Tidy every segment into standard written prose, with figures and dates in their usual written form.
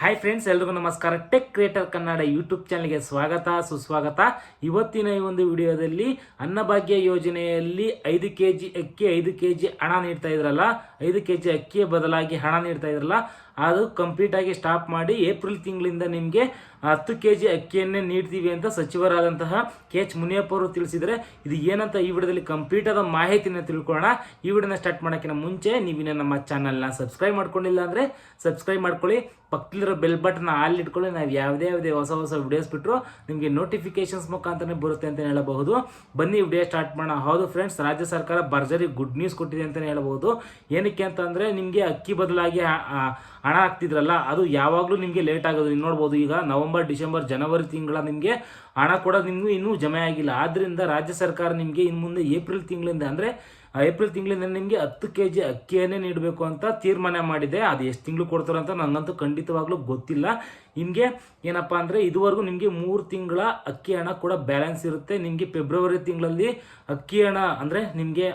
Hi friends, ಎಲ್ರಿಗೂ ನಮಸ್ಕಾರ. Tech creator Kannada YouTube ಚಾನಲ್ಗೆ ಸ್ವಾಗತ ಸುಸ್ವಾಗತ. ಇವತ್ತಿನ ಈ ಒಂದು ವಿಡಿಯೋದಲ್ಲಿ ಅನ್ನಭಾಗ್ಯ ಯೋಜನೆಯಲ್ಲಿ 5 kg ಅಕ್ಕಿ 5 kg ಹಣ ನೀಡ್ತಾ ಇದ್ರಲ್ಲ, 5 kg ಅಕ್ಕಿಯ ಬದಲಾಗಿ ಹಣ ನೀಡ್ತಾ ಇದ್ರಲ್ಲ, ಅದು ಕಂಪ್ಲೀಟ್ ಆಗಿ ಸ್ಟಾಪ್ ಮಾಡಿ ಏಪ್ರಿಲ್ ತಿಂಗಳಿಂದ ನಿಮಗೆ 10 kg ಅಕ್ಕಿಯನ್ನೇ ನೀಡ್ತೀವಿ ಅಂತ ಸಚಿವರಾದಂತಹ KH ಮುನಿಯಪ್ಪ ಅವರು ತಿಳಿಸಿದರೆ, ಇದು ಏನಂತ ಈ ವಿಡಿಯೋದಲ್ಲಿ ಕಂಪ್ಲೀಟ್ ಆದ ಮಾಹಿತಿನ ತಿಳ್ಕೊಳ್ಳೋಣ. ಈ ವಿಡಿಯೋನ ಸ್ಟಾರ್ಟ್ ಮಾಡೋಕ್ಕಿಂತ ಮುಂಚೆ ನೀವಿನ್ನ ನಮ್ಮ ಚಾನಲ್ನ ಸಬ್ಸ್ಕ್ರೈಬ್ ಮಾಡ್ಕೊಂಡಿಲ್ಲ ಅಂದರೆ ಸಬ್ಸ್ಕ್ರೈಬ್ ಮಾಡ್ಕೊಳ್ಳಿ, ಪಕ್ಕದಲ್ಲಿರೋ ಬೆಲ್ ಬಟನ್ ಆಲ್ ಇಟ್ಕೊಳ್ಳಿ. ನಾವು ಯಾವುದೇ ಹೊಸ ವಿಡಿಯೋಸ್ ಬಿಟ್ಟರು ನಿಮಗೆ ನೋಟಿಫಿಕೇಶನ್ಸ್ ಮುಖಾಂತರನೇ ಬರುತ್ತೆ ಅಂತ ಹೇಳಬಹುದು. ಬನ್ನಿ ವಿಡಿಯೋ ಸ್ಟಾರ್ಟ್ ಮಾಡೋಣ. ಹೌದು ಫ್ರೆಂಡ್ಸ್, ರಾಜ್ಯ ಸರ್ಕಾರ ಭರ್ಜರಿ ಗುಡ್ ನ್ಯೂಸ್ ಕೊಟ್ಟಿದೆ ಅಂತಲೇ ಹೇಳಬಹುದು. ಏನಕ್ಕೆ ಅಂತಂದರೆ, ನಿಮಗೆ ಅಕ್ಕಿ ಬದಲಾಗಿ ಹಣ ಹಾಕ್ತಿದ್ರಲ್ಲ, ಅದು ಯಾವಾಗಲೂ ನಿಮಗೆ ಲೇಟ್ ಆಗೋದು. ನೀವು ನೋಡ್ಬೋದು, ಈಗ ನವಂಬರ್, ಡಿಸೆಂಬರ್, ಜನವರಿ ತಿಂಗಳ ನಿಮಗೆ ಹಣ ಕೂಡ ನಿಮಗೂ ಇನ್ನೂ ಜಮೆ ಆಗಿಲ್ಲ. ಆದ್ದರಿಂದ ರಾಜ್ಯ ಸರ್ಕಾರ ನಿಮಗೆ ಇನ್ನು ಮುಂದೆ ಏಪ್ರಿಲ್ ತಿಂಗಳಿಂದ ನಿಮಗೆ 10 kg ಅಕ್ಕಿಯನ್ನೇ ನೀಡಬೇಕು ಅಂತ ತೀರ್ಮಾನ ಮಾಡಿದೆ. ಅದು ಎಷ್ಟು ತಿಂಗಳು ಕೊಡ್ತಾರೆ ಅಂತ ನನಗಂತೂ ಖಂಡಿತವಾಗ್ಲೂ ಗೊತ್ತಿಲ್ಲ. ನಿಮಗೆ ಏನಪ್ಪ ಅಂದರೆ, ಇದುವರೆಗೂ ನಿಮಗೆ 3 ತಿಂಗಳ ಅಕ್ಕಿ ಹಣ ಕೂಡ ಬ್ಯಾಲೆನ್ಸ್ ಇರುತ್ತೆ. ನಿಮಗೆ ಫೆಬ್ರವರಿ ತಿಂಗಳಲ್ಲಿ ಅಕ್ಕಿ ಹಣ ಅಂದರೆ ನಿಮಗೆ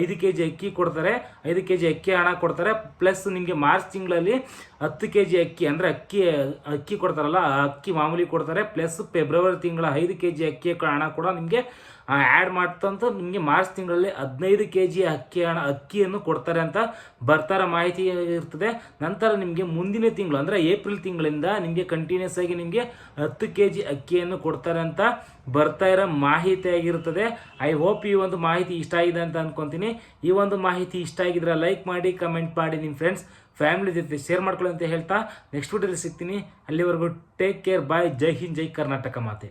5 kg ಅಕ್ಕಿ ಕೊಡ್ತಾರೆ, 5 kg ಅಕ್ಕಿ ಹಣ ಕೊಡ್ತಾರೆ. ಪ್ಲಸ್ ನಿಮಗೆ ಮಾರ್ಚ್ ತಿಂಗಳಲ್ಲಿ 10 kg ಅಕ್ಕಿ ಅಂದರೆ ಅಕ್ಕಿ ಕೊಡ್ತಾರಲ್ಲ, ಆ ಅಕ್ಕಿ ಮಾಮೂಲಿ ಕೊಡ್ತಾರೆ. ಪ್ಲಸ್ ಫೆಬ್ರವರಿ ತಿಂಗಳ 5 kg ಅಕ್ಕಿ ಹಣ ಕೂಡ ನಿಮಗೆ ಆ್ಯಡ್ ಮಾಡ್ತಂತ ನಿಮಗೆ ಮಾರ್ಚ್ ತಿಂಗಳಲ್ಲಿ 15 kg ಅಕ್ಕಿಯನ್ನು ಕೊಡ್ತಾರೆ ಅಂತ ಬರ್ತಾರ ಮಾಹಿತಿ ಇರ್ತದೆ. ನಂತರ ನಿಮಗೆ ಮುಂದಿನ ತಿಂಗಳು ಅಂದರೆ ಏಪ್ರಿಲ್ ತಿಂಗಳಿಂದ ನಿಮಗೆ ಕಂಟಿನ್ಯೂಸ್ ಆಗಿ ನಿಮಗೆ 10 kg ಅಕ್ಕಿಯನ್ನು ಕೊಡ್ತಾರೆ ಅಂತ ಬರ್ತಾ ಇರೋ ಮಾಹಿತಿ ಆಗಿರ್ತದೆ. ಐ ಹೋಪ್ ಈ ಒಂದು ಮಾಹಿತಿ ಇಷ್ಟ ಆಗಿದೆ ಅಂತ ಅಂದ್ಕೊತೀನಿ. ಈ ಒಂದು ಮಾಹಿತಿ ಇಷ್ಟ ಆಗಿದ್ರೆ ಲೈಕ್ ಮಾಡಿ, ಕಮೆಂಟ್ ಮಾಡಿ, ನಿಮ್ಮ ಫ್ರೆಂಡ್ಸ್ ಫ್ಯಾಮಿಲಿ ಜೊತೆ ಶೇರ್ ಮಾಡ್ಕೊಳ್ಳಿ ಅಂತ ಹೇಳ್ತಾ ನೆಕ್ಸ್ಟ್ ವಿಡಿಯೋದಲ್ಲಿ ಸಿಗ್ತೀನಿ. ಅಲ್ಲಿವರೆಗೂ ಟೇಕ್ ಕೇರ್, ಬಾಯ್. ಜೈ ಹಿಂದ್, ಜೈ ಕರ್ನಾಟಕ ಮಾತೆ.